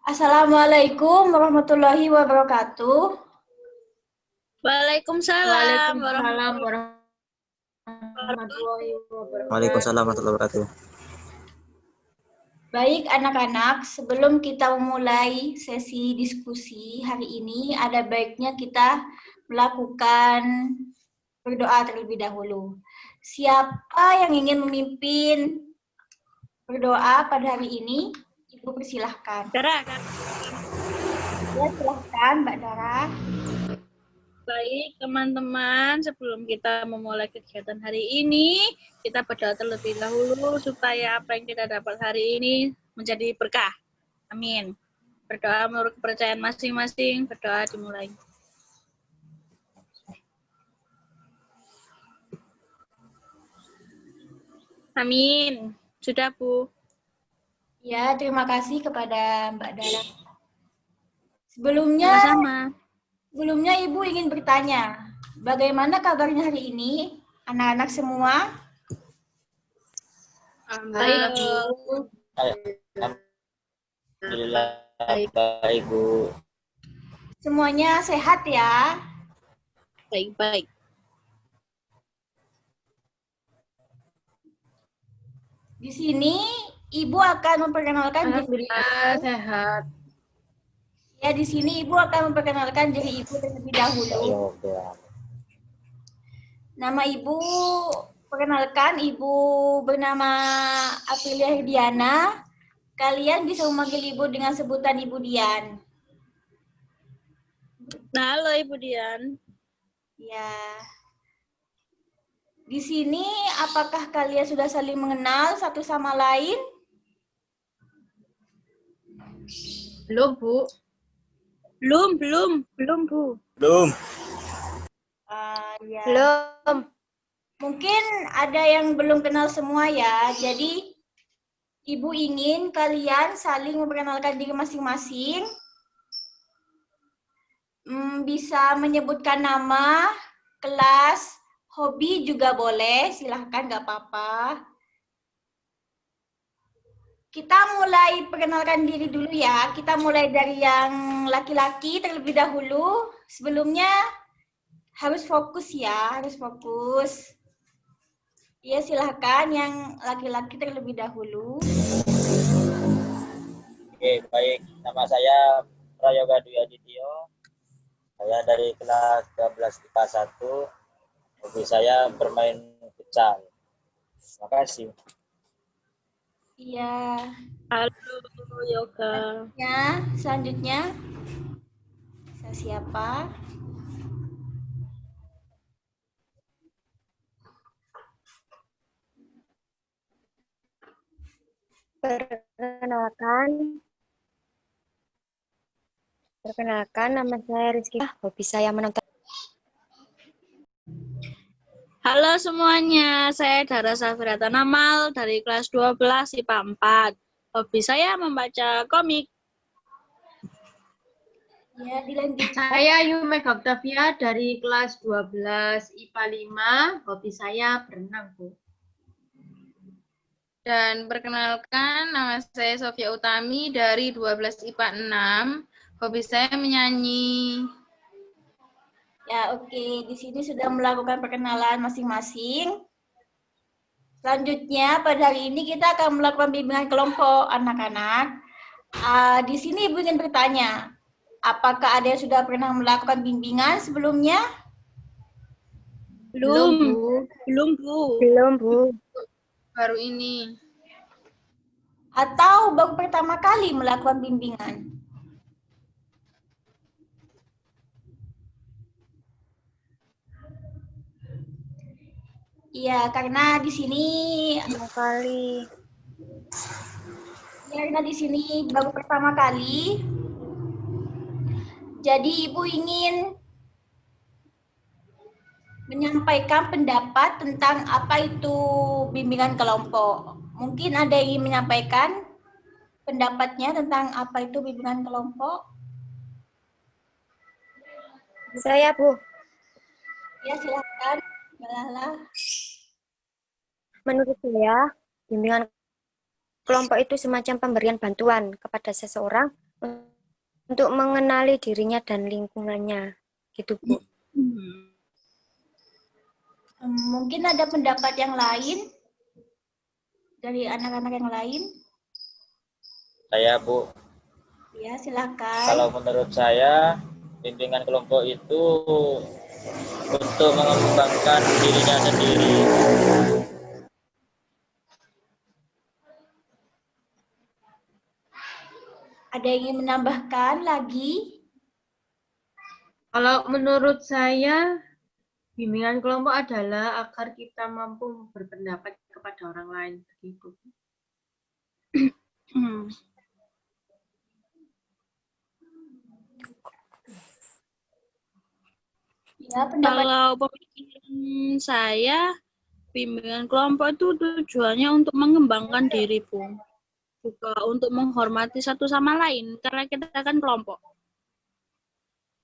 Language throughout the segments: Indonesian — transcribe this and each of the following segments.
Assalamualaikum warahmatullahi wabarakatuh. Waalaikumsalam Waalaikumsalam warahmatullahi warahmatullahi wabarakatuh. Waalaikumsalam warahmatullahi wabarakatuh. Baik anak-anak, sebelum kita memulai sesi diskusi hari ini, ada baiknya kita melakukan berdoa terlebih dahulu. Siapa yang ingin memimpin berdoa pada hari ini? Ibu persilahkan. Dara. Ya, silahkan Mbak Dara. Baik teman-teman, sebelum kita memulai kegiatan hari ini, kita berdoa terlebih dahulu supaya apa yang kita dapat hari ini menjadi berkah. Amin. Berdoa menurut kepercayaan masing-masing, berdoa dimulai. Amin. Sudah, Bu. Ya, terima kasih kepada Mbak Dara. Sebelumnya Ibu ingin bertanya, bagaimana kabarnya hari ini, anak-anak semua? Baik, Bu. Alhamdulillah baik, Bu. Semuanya sehat ya? Baik. Di sini Ibu akan memperkenalkan Alhamdulillah sehat. Ya, di sini Ibu akan memperkenalkan diri Ibu terlebih dahulu. Nama Ibu, perkenalkan Ibu bernama Aprilia Hirdiana. Kalian bisa memanggil Ibu dengan sebutan Ibu Dian. Halo Ibu Dian. Ya. Di sini apakah kalian sudah saling mengenal satu sama lain? Belum, Bu. Belum, Bu. Belum. Ya. Belum. Mungkin ada yang belum kenal semua ya. Jadi Ibu ingin kalian saling memperkenalkan diri masing-masing. Bisa menyebutkan nama, kelas, hobi juga boleh. Silahkan, nggak apa-apa. Kita mulai perkenalkan diri dulu ya. Kita mulai dari yang laki-laki terlebih dahulu. Sebelumnya harus fokus ya, harus fokus. Ya, silahkan yang laki-laki terlebih dahulu. Oke, baik. Nama saya Prayoga Dwi Adityo. Saya dari kelas 12 IPA 1. Hobi saya bermain futsal. Terima kasih. Iya. Halo Yoga. Selanjutnya saya siapa? Perkenalkan, nama saya Rizky. Hobi saya menonton. Halo semuanya, saya Dara Safirata Namal dari kelas 12 IPA 4. Hobi saya membaca komik. Ya, dilanjutkan. Saya Yumega Octavia dari kelas 12 IPA 5. Hobi saya berenang, Bu. Dan perkenalkan, nama saya Sofia Utami dari 12 IPA 6. Hobi saya menyanyi. Ya, oke. Di sini sudah melakukan perkenalan masing-masing. Selanjutnya, pada hari ini kita akan melakukan bimbingan kelompok anak-anak. Di sini Ibu ingin bertanya, apakah ada yang sudah pernah melakukan bimbingan sebelumnya? Belum, Bu. Baru ini. Atau baru pertama kali melakukan bimbingan? Iya, karena di sini baru pertama kali. Jadi Ibu ingin menyampaikan pendapat tentang apa itu bimbingan kelompok. Mungkin ada yang ingin menyampaikan pendapatnya tentang apa itu bimbingan kelompok? Saya, Bu. Ya, silakan. Menurut saya, bimbingan kelompok itu semacam pemberian bantuan kepada seseorang untuk mengenali dirinya dan lingkungannya. Gitu, Bu. Mungkin ada pendapat yang lain dari anak-anak yang lain? Saya, Bu, Ya, silakan. kalau menurut saya, bimbingan kelompok itu untuk mengembangkan dirinya sendiri. Ada yang ingin menambahkan lagi? Kalau menurut saya, bimbingan kelompok adalah agar kita mampu berpendapat kepada orang lain. Begitu. Ya, pendapat. Kalau pemikiran saya, bimbingan kelompok itu tujuannya untuk mengembangkan diri, Bu. Juga untuk menghormati satu sama lain, karena kita kan kelompok.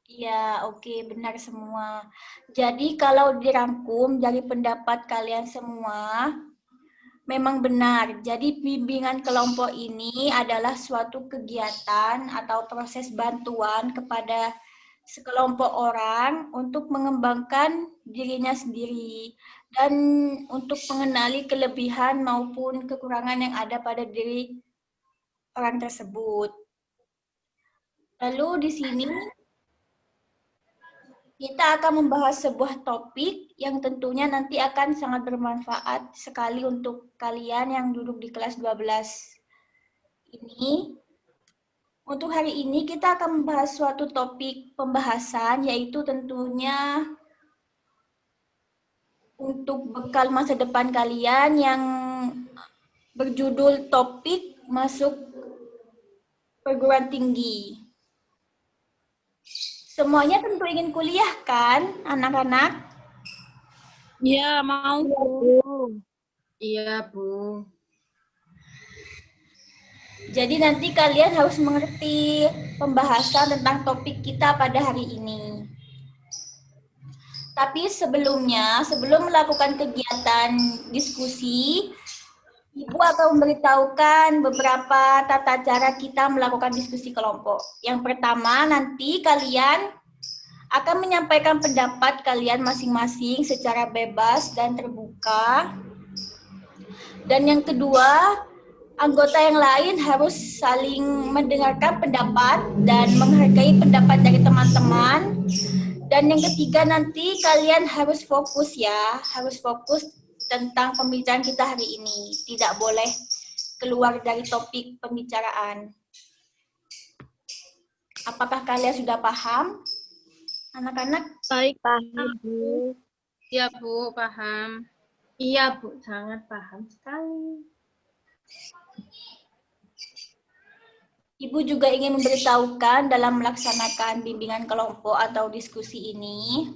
Ya, oke, benar semua. Jadi kalau dirangkum dari pendapat kalian semua, memang benar. Jadi bimbingan kelompok ini adalah suatu kegiatan atau proses bantuan kepada sekelompok orang untuk mengembangkan dirinya sendiri dan untuk mengenali kelebihan maupun kekurangan yang ada pada diri orang tersebut. Lalu di sini kita akan membahas sebuah topik yang tentunya nanti akan sangat bermanfaat sekali untuk kalian yang duduk di kelas 12 ini. Untuk hari ini kita akan membahas suatu topik pembahasan, yaitu tentunya untuk bekal masa depan kalian yang berjudul topik masuk perguruan tinggi. Semuanya tentu ingin kuliah kan, anak-anak? Ya, mau. Iya, Bu. Jadi nanti kalian harus mengerti pembahasan tentang topik kita pada hari ini. Tapi sebelumnya, sebelum melakukan kegiatan diskusi, Ibu akan memberitahukan beberapa tata cara kita melakukan diskusi kelompok. Yang pertama, nanti kalian akan menyampaikan pendapat kalian masing-masing secara bebas dan terbuka. Dan yang kedua, anggota yang lain harus saling mendengarkan pendapat dan menghargai pendapat dari teman-teman. Dan yang ketiga, nanti kalian harus fokus ya, harus fokus tentang pembicaraan kita hari ini. Tidak boleh keluar dari topik pembicaraan. Apakah kalian sudah paham, anak-anak? Baik, Paham, Bu. Iya, Bu, paham. Iya, Bu. Sangat paham sekali. Ibu juga ingin memberitahukan dalam melaksanakan bimbingan kelompok atau diskusi ini,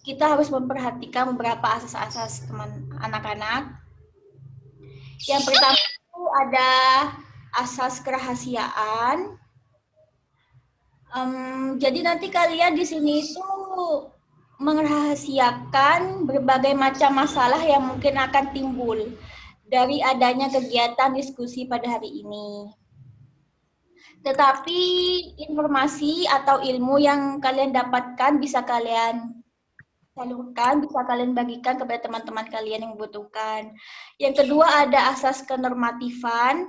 kita harus memperhatikan beberapa asas-asas teman anak-anak. Yang pertama itu ada asas kerahasiaan. Jadi nanti kalian di sini itu merahasiakan berbagai macam masalah yang mungkin akan timbul dari adanya kegiatan diskusi pada hari ini. Tetapi informasi atau ilmu yang kalian dapatkan bisa kalian salurkan, bisa kalian bagikan kepada teman-teman kalian yang membutuhkan. Yang kedua ada asas kenormatifan,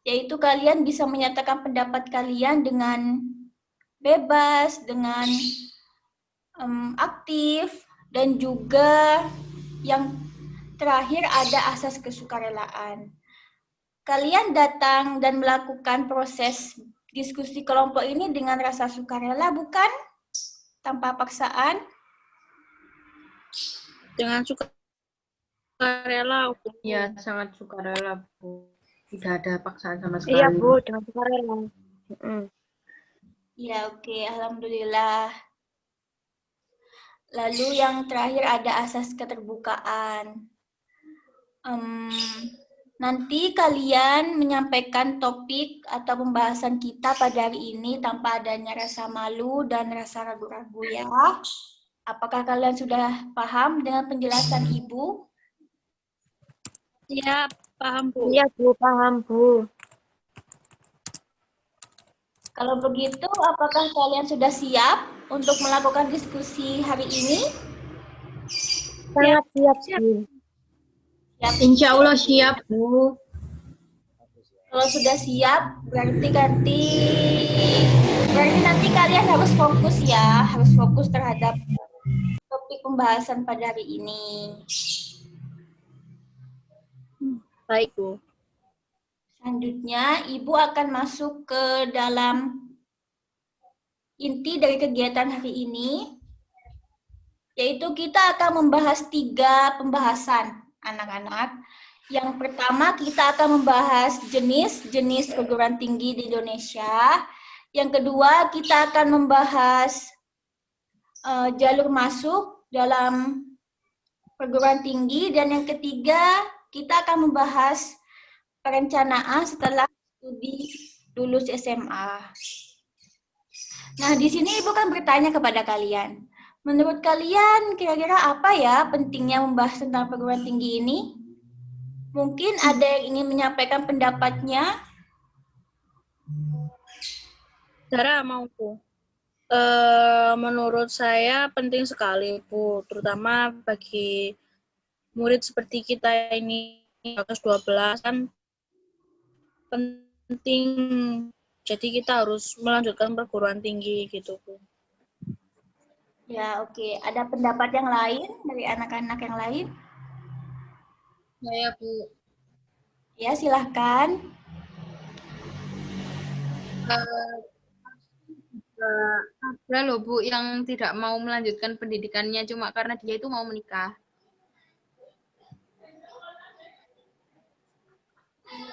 yaitu kalian bisa menyatakan pendapat kalian dengan bebas, dengan aktif, dan juga yang terakhir ada asas kesukarelaan. Kalian datang dan melakukan proses diskusi kelompok ini dengan rasa sukarela, bukan? Tanpa paksaan? dengan sukarela. Iya, sangat sukarela, Bu. Tidak ada paksaan sama sekali. Iya, Bu, dengan sukarela. Ya, oke. Alhamdulillah. Lalu yang terakhir ada asas keterbukaan. Nanti kalian menyampaikan topik atau pembahasan kita pada hari ini tanpa adanya rasa malu dan rasa ragu-ragu ya. Apakah kalian sudah paham dengan penjelasan Ibu? Ya, paham, Bu. Iya, Bu, paham, Bu. Kalau begitu, apakah kalian sudah siap untuk melakukan diskusi hari ini? Sangat siap, Siap. Bu. Siap. Insya Allah siap, Bu. Kalau sudah siap, berarti nanti kalian harus fokus ya, harus fokus terhadap topik pembahasan pada hari ini. Baik, Bu. Selanjutnya, Ibu akan masuk ke dalam inti dari kegiatan hari ini, yaitu kita akan membahas 3 pembahasan, anak-anak. Yang pertama, kita akan membahas jenis perguruan tinggi di Indonesia. Yang kedua, kita akan membahas jalur masuk dalam perguruan tinggi. Dan yang ketiga, kita akan membahas perencanaan setelah studi lulus SMA. Nah, di sini Ibu kan bertanya kepada kalian. Menurut kalian, kira-kira apa ya pentingnya membahas tentang perguruan tinggi ini? Mungkin ada yang ingin menyampaikan pendapatnya. Zara mau, Bu. Menurut saya penting sekali, Bu, terutama bagi murid seperti kita ini, kelas 12 kan penting. Jadi kita harus melanjutkan perguruan tinggi gitu, Bu. Ya, oke. Ada pendapat yang lain dari anak-anak yang lain? Saya, Bu. Ya, silahkan. Ada loh, Bu, yang tidak mau melanjutkan pendidikannya cuma karena dia itu mau menikah.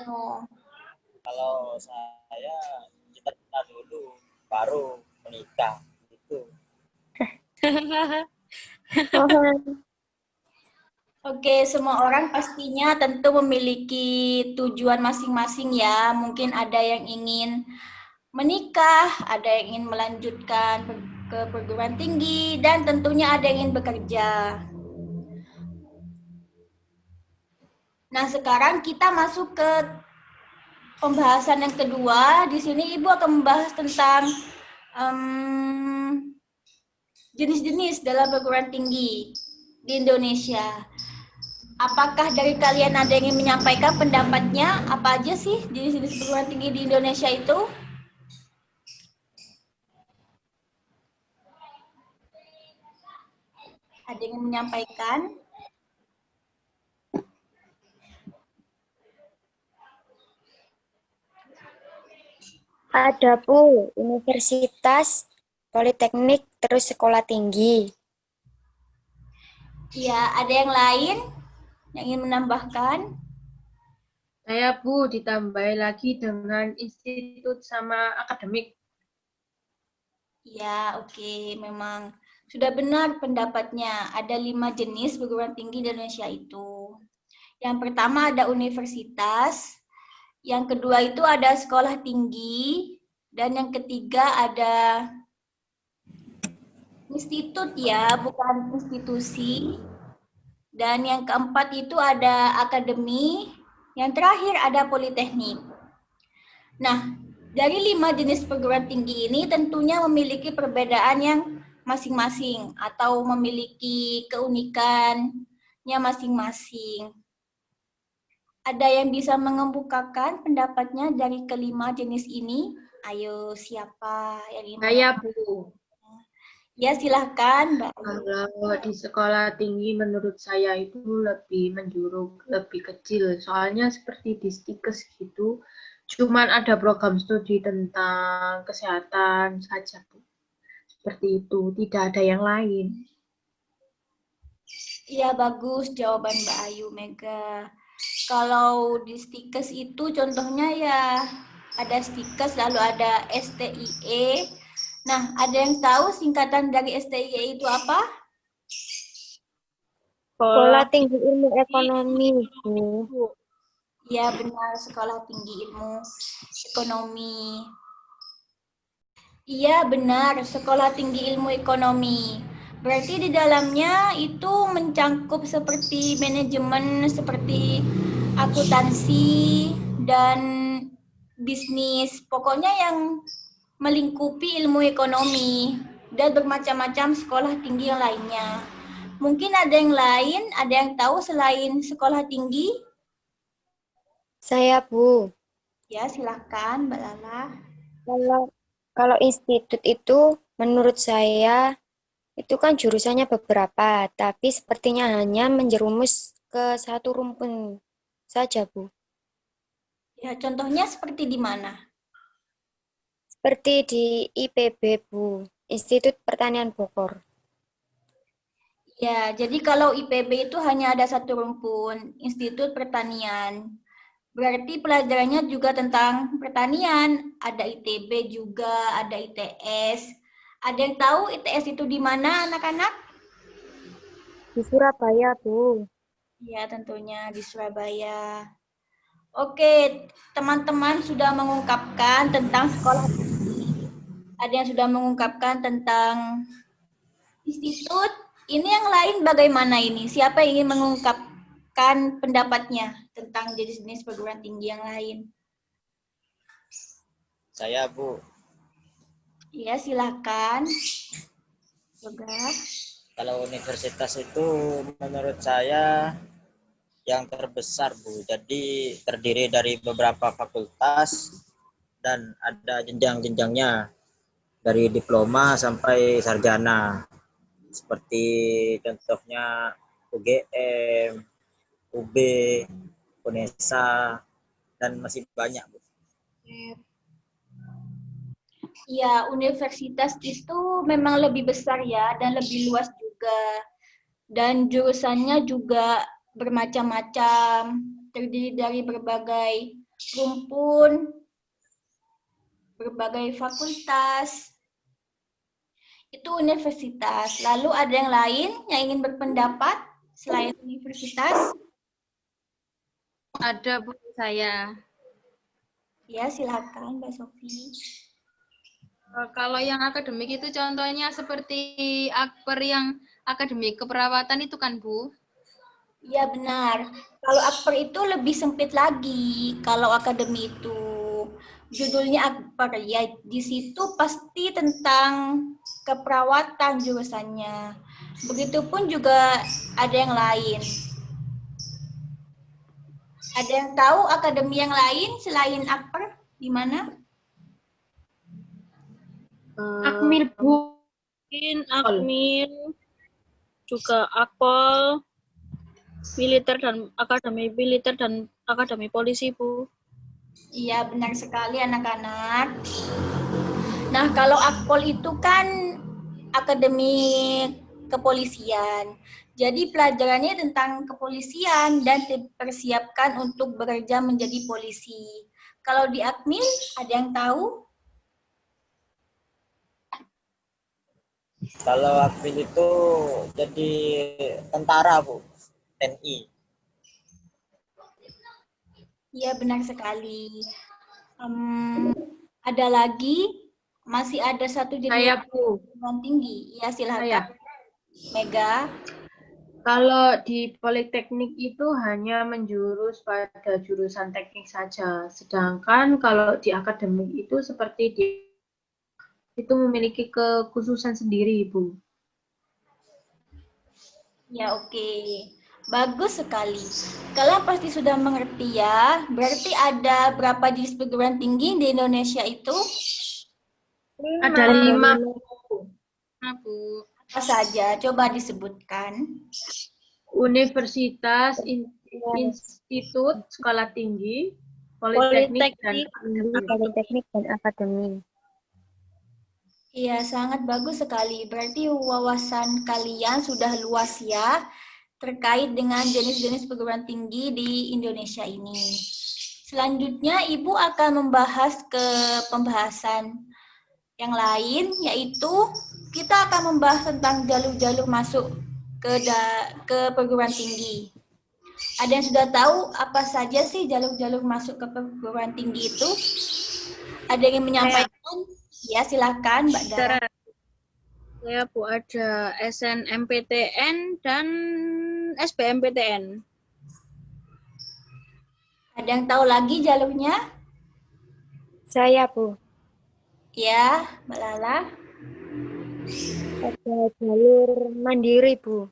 Oh. Kalau saya cita-cita dulu, baru menikah gitu. Oke, semua orang pastinya tentu memiliki tujuan masing-masing ya. Mungkin ada yang ingin menikah, ada yang ingin melanjutkan ke perguruan tinggi, dan tentunya ada yang ingin bekerja. Nah, sekarang kita masuk ke pembahasan yang kedua. Di sini Ibu akan membahas tentang jenis-jenis dalam perguruan tinggi di Indonesia. Apakah dari kalian ada yang ingin menyampaikan pendapatnya? Apa aja sih jenis-jenis perguruan tinggi di Indonesia itu? Ada yang ingin menyampaikan? Ada, Bu, universitas, politeknik, terus sekolah tinggi. Ya, ada yang lain yang ingin menambahkan? Saya, Bu, ditambah lagi dengan institut sama akademik. Ya, oke. Memang sudah benar pendapatnya. Ada 5 jenis perguruan tinggi di Indonesia itu. Yang pertama ada universitas, yang kedua itu ada sekolah tinggi, dan yang ketiga ada institut ya, bukan institusi. Dan yang keempat itu ada akademi, yang terakhir ada politeknik. Nah, dari 5 jenis perguruan tinggi ini tentunya memiliki perbedaan yang masing-masing atau memiliki keunikannya masing-masing. Ada yang bisa mengemukakan pendapatnya dari kelima jenis ini? Ayo, siapa yang ingin? Saya, Bu. Ya, silahkan, Mbak. Kalau di sekolah tinggi menurut saya itu lebih menjuruk, lebih kecil. Soalnya seperti di Stikes gitu, cuman ada program studi tentang kesehatan saja, Bu. Seperti itu, tidak ada yang lain. Iya, bagus jawaban Mbak Ayu Mega. Kalau di Stikes itu contohnya ya ada Stikes, lalu ada STIE. Nah, ada yang tahu singkatan dari STIE itu apa? Sekolah Tinggi Ilmu Ekonomi, Bu. Ya, benar, Sekolah Tinggi Ilmu Ekonomi. Iya, benar, Sekolah Tinggi Ilmu Ekonomi. Berarti di dalamnya itu mencangkup seperti manajemen, seperti akuntansi, dan bisnis. Pokoknya yang melingkupi ilmu ekonomi dan bermacam-macam sekolah tinggi yang lainnya. Mungkin ada yang lain, ada yang tahu selain sekolah tinggi? Saya, Bu. Ya, silakan Mbak Lala. Kalau institut itu menurut saya itu kan jurusannya beberapa, tapi sepertinya hanya menjerumus ke satu rumpun saja, Bu. Ya, contohnya seperti di mana? Seperti di IPB, Bu, Institut Pertanian Bogor. Ya, jadi kalau IPB itu hanya ada satu rumpun, Institut Pertanian. Berarti pelajarannya juga tentang pertanian. Ada ITB juga, ada ITS. Ada yang tahu ITS itu di mana, anak-anak? Di Surabaya, Bu. Ya, tentunya di Surabaya. Oke, teman-teman sudah mengungkapkan tentang sekolah tinggi. Ada yang sudah mengungkapkan tentang institut. Ini yang lain bagaimana ini? Siapa yang ingin mengungkapkan pendapatnya tentang jenis-jenis perguruan tinggi yang lain? Saya, Bu. Ya, silakan. Yoga. Kalau universitas itu menurut saya yang terbesar, Bu. Jadi terdiri dari beberapa fakultas dan ada jenjang-jenjangnya dari diploma sampai sarjana. Seperti contohnya UGM, UB, UNESA, dan masih banyak, Bu. Ya, universitas itu memang lebih besar ya dan lebih luas juga. Dan jurusannya juga bermacam-macam, terdiri dari berbagai rumpun, berbagai fakultas. Itu universitas. Lalu ada yang lain yang ingin berpendapat selain universitas? Ada, Bu, saya. Ya, silakan Mbak Sofi. Kalau yang akademik itu contohnya seperti Akper yang akademik keperawatan itu kan, Bu? Iya benar. Kalau Akper itu lebih sempit lagi. Kalau akademi itu judulnya Akper ya, di situ pasti tentang keperawatan jurusannya. Begitupun juga ada yang lain. Ada yang tahu akademi yang lain selain Akper di mana? Akmil, Bu. Mungkin Akmil, juga Akpol, militer dan akademi polisi, Bu. Iya benar sekali anak-anak. Nah kalau Akpol itu kan akademi kepolisian. Jadi pelajarannya tentang kepolisian dan dipersiapkan untuk bekerja menjadi polisi. Kalau di Akmil ada yang tahu? Kalau Akmil itu jadi tentara, Bu. TNI. Iya benar sekali. Ada lagi? Masih ada satu jenis Saya, Bu. perguruan tinggi. Ya silakan. Saya. Mega. Kalau di Politeknik itu hanya menjurus pada jurusan teknik saja. Sedangkan kalau di akademik itu seperti itu memiliki kekhususan sendiri, Bu. Ya oke. Bagus sekali. Kalian pasti sudah mengerti ya. Berarti ada berapa jenis perguruan tinggi di Indonesia itu? Ada 5, Bu. Bu. Apa saja? Coba disebutkan. Universitas, institut, sekolah tinggi, politeknik, dan Politeknik dan akademi. Iya, sangat bagus sekali. Berarti wawasan kalian sudah luas ya terkait dengan jenis-jenis perguruan tinggi di Indonesia ini. Selanjutnya, Ibu akan membahas ke pembahasan yang lain, yaitu kita akan membahas tentang jalur-jalur masuk ke perguruan tinggi. Ada yang sudah tahu apa saja sih jalur-jalur masuk ke perguruan tinggi itu? Ada yang ingin menyampaikan? Ya, silakan Mbak Dara. Ya, Bu, ada SNMPTN dan SBMPTN. Ada yang tahu lagi jalurnya? Saya, Bu. Ya, Mbak Lala. Ada jalur mandiri, Bu.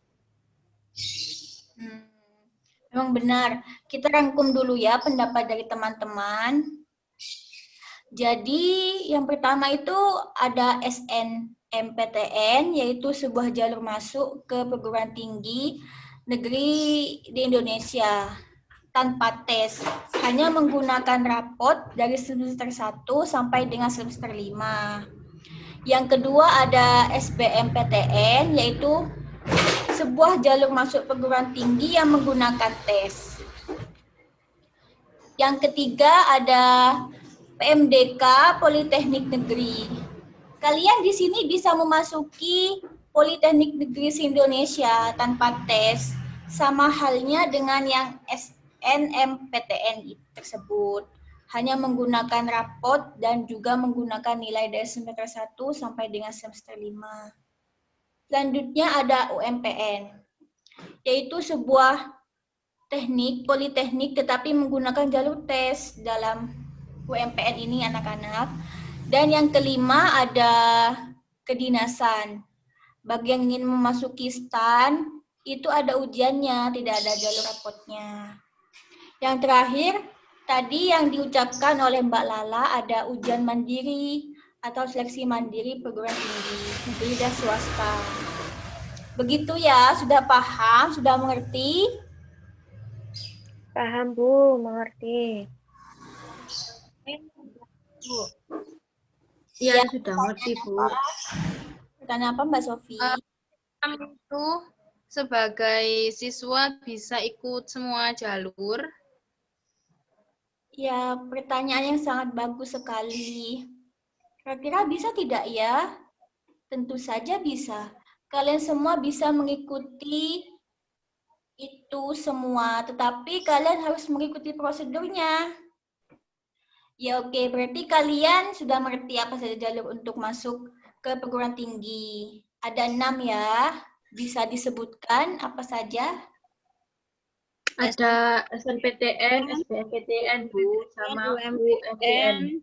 Memang benar. Kita rangkum dulu ya pendapat dari teman-teman. Jadi yang pertama itu ada SNMPTN, yaitu sebuah jalur masuk ke perguruan tinggi negeri di Indonesia tanpa tes, hanya menggunakan rapot dari semester 1 sampai dengan semester 5. Yang kedua ada SBMPTN, yaitu sebuah jalur masuk perguruan tinggi yang menggunakan tes. Yang ketiga ada PMDK Politeknik Negeri. Kalian di sini bisa memasuki Politeknik Negeri se-Indonesia tanpa tes, sama halnya dengan yang SNMPTN tersebut. Hanya menggunakan rapot dan juga menggunakan nilai dari semester 1 sampai dengan semester 5. Selanjutnya ada UMPN, yaitu sebuah teknik, politeknik, tetapi menggunakan jalur tes dalam UMPN ini anak-anak. Dan yang kelima ada kedinasan. Bagi yang ingin memasuki STAN, itu ada ujiannya, tidak ada jalur rapotnya. Yang terakhir, tadi yang diucapkan oleh Mbak Lala ada ujian mandiri atau seleksi mandiri perguruan tinggi negeri dan swasta. Begitu ya, sudah paham, sudah mengerti? Paham, Bu, mengerti. Iya, sudah ngerti, Bu. Pertanyaan apa, Mbak Sofi? Itu sebagai siswa bisa ikut semua jalur? Ya, pertanyaan yang sangat bagus sekali. Kira-kira bisa tidak ya? Tentu saja bisa. Kalian semua bisa mengikuti itu semua, tetapi kalian harus mengikuti prosedurnya. Ya oke, berarti kalian sudah mengerti apa saja jalur untuk masuk ke perguruan tinggi. Ada 6 ya, bisa disebutkan apa saja? Ada SNPTN, SBMPTN, Bu, sama UMPN.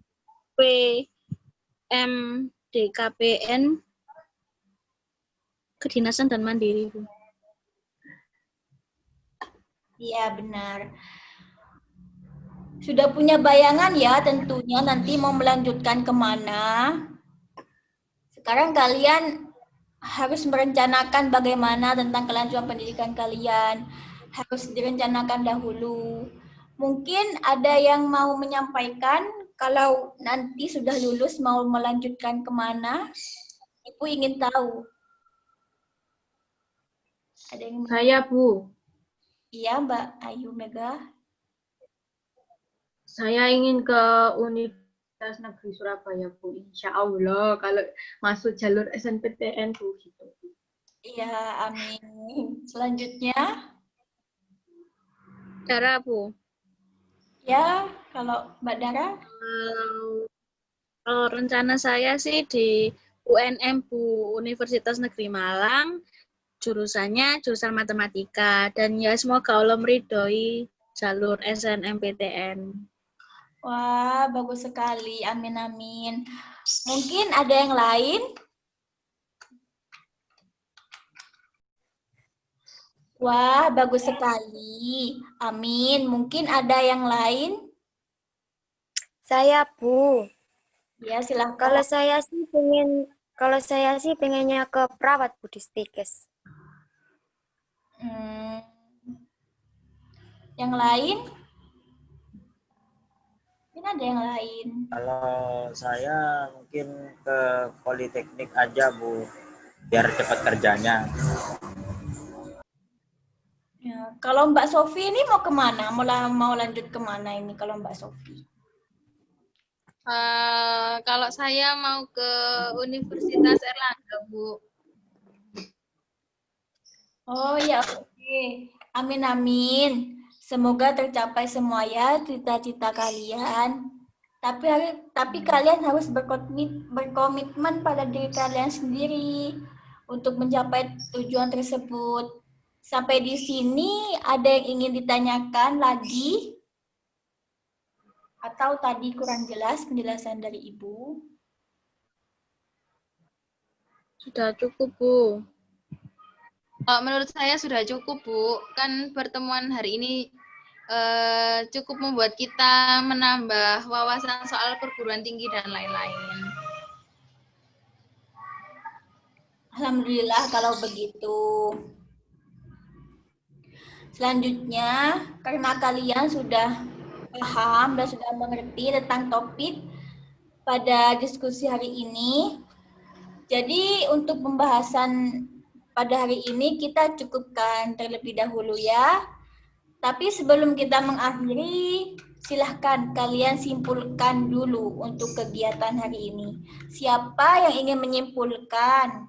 PMDKPN, kedinasan dan mandiri, Bu. Iya, benar. Sudah punya bayangan ya tentunya nanti mau melanjutkan kemana. Sekarang kalian harus merencanakan bagaimana tentang kelanjutan pendidikan kalian. Harus direncanakan dahulu. Mungkin ada yang mau menyampaikan kalau nanti sudah lulus mau melanjutkan kemana? Ibu ingin tahu. Ada yang Saya, Bu. Iya, Mbak Ayu Mega. Saya ingin ke Universitas Negeri Surabaya, Bu. Insya Allah, kalau masuk jalur SNPTN, Bu. Gitu. Iya, amin. Selanjutnya, Dara, Bu. ya, kalau Mbak Dara. Kalau rencana saya sih di UNM, Bu, Universitas Negeri Malang, jurusannya jurusan matematika, dan ya semoga Allah meridhoi jalur SNMPTN. Wah, bagus sekali. Amin, amin. Mungkin ada yang lain? Wah, bagus sekali. Amin. Mungkin ada yang lain? Saya, Bu. Ya, silahkan. Kalau saya sih pengennya ke perawat, Bu, di Stikes. Yang lain? Mungkin ada yang lain. Kalau saya mungkin ke Politeknik aja, Bu, biar cepat kerjanya. Ya, kalau Mbak Sofi ini mau kemana? Mau lanjut kemana ini kalau Mbak Sofi? Kalau saya mau ke Universitas Erlangga, Bu. Oh ya, oke. Amin, amin. Semoga tercapai semua ya cita-cita kalian. Tapi kalian harus berkomitmen pada diri kalian sendiri untuk mencapai tujuan tersebut. Sampai di sini ada yang ingin ditanyakan lagi? Atau tadi kurang jelas penjelasan dari Ibu? Sudah cukup, Bu. Menurut saya sudah cukup, Bu. Kan pertemuan hari ini cukup membuat kita menambah wawasan soal perguruan tinggi dan lain-lain. Alhamdulillah kalau begitu. Selanjutnya, karena kalian sudah paham dan sudah mengerti tentang topik pada diskusi hari ini, jadi untuk pembahasan pada hari ini kita cukupkan terlebih dahulu ya. Tapi sebelum kita mengakhiri, silahkan kalian simpulkan dulu untuk kegiatan hari ini. Siapa yang ingin menyimpulkan?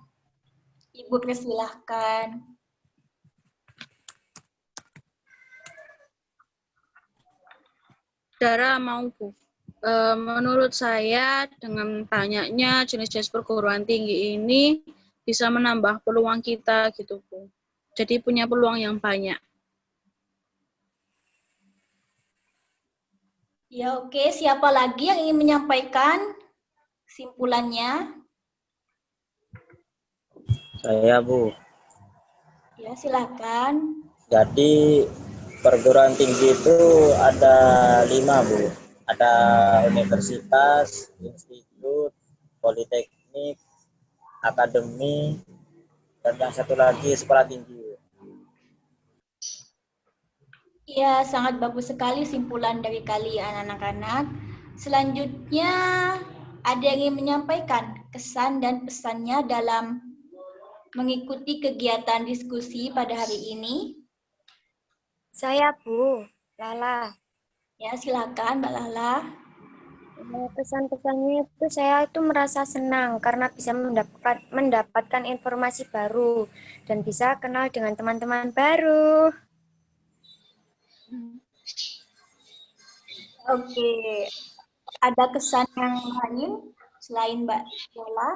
Ibu persilahkan. Dara mau, Bu. Menurut saya dengan banyaknya jenis-jenis perguruan tinggi ini bisa menambah peluang kita gitu, Bu. Jadi punya peluang yang banyak. Ya oke, siapa lagi yang ingin menyampaikan kesimpulannya? Saya, Bu. Ya silakan. Jadi perguruan tinggi itu ada 5, Bu. Ada universitas, institut, politeknik, akademi, dan yang satu lagi sekolah tinggi. Ya, sangat bagus sekali simpulan dari kalian anak-anak. Selanjutnya, ada yang ingin menyampaikan kesan dan pesannya dalam mengikuti kegiatan diskusi pada hari ini? Saya, Bu, Lala. Ya, silakan Mbak Lala. Pesan-pesannya itu saya itu merasa senang karena bisa mendapatkan informasi baru dan bisa kenal dengan teman-teman baru. Oke, ada kesan yang lain selain Mbak Lala?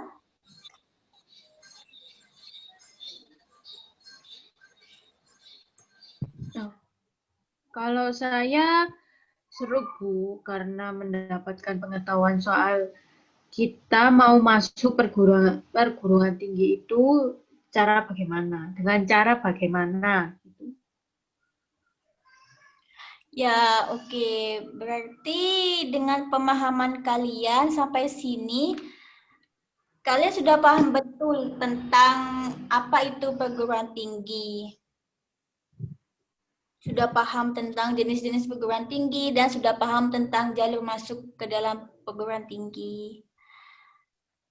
Kalau saya seru, Bu, karena mendapatkan pengetahuan soal kita mau masuk perguruan tinggi itu cara bagaimana, dengan cara bagaimana. Ya, oke. Berarti dengan pemahaman kalian sampai sini, kalian sudah paham betul tentang apa itu perguruan tinggi. Sudah paham tentang jenis-jenis perguruan tinggi dan sudah paham tentang jalur masuk ke dalam perguruan tinggi.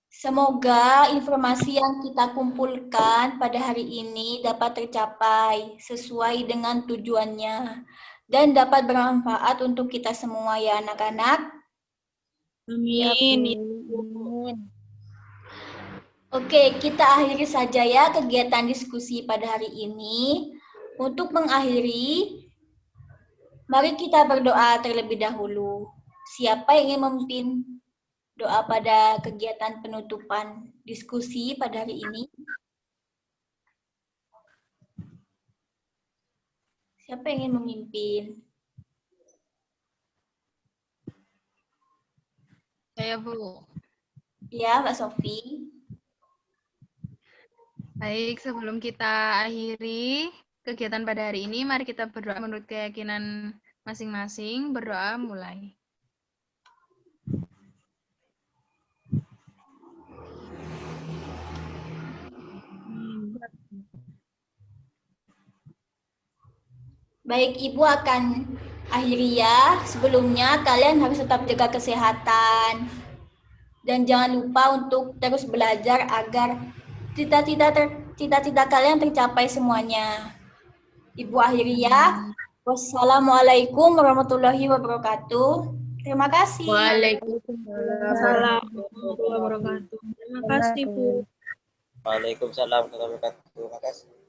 Semoga informasi yang kita kumpulkan pada hari ini dapat tercapai sesuai dengan tujuannya dan dapat bermanfaat untuk kita semua ya anak-anak. Amin. Oke, kita akhiri saja ya kegiatan diskusi pada hari ini. Untuk mengakhiri, mari kita berdoa terlebih dahulu. Siapa yang ingin memimpin doa pada kegiatan penutupan diskusi pada hari ini? Siapa yang ingin memimpin? Saya, Bu. Ya, Mbak Sofi. Baik, sebelum kita akhiri kegiatan pada hari ini, mari kita berdoa menurut keyakinan masing-masing. Berdoa mulai. Baik, Ibu akan akhiri ya. Sebelumnya kalian harus tetap jaga kesehatan. Dan jangan lupa untuk terus belajar agar cita-cita kalian tercapai semuanya. Ibu akhiri ya. Wassalamualaikum warahmatullahi wabarakatuh. Terima kasih. Waalaikumsalam warahmatullahi wabarakatuh. Terima kasih, Bu. Waalaikumsalam warahmatullahi wabarakatuh. Terima kasih.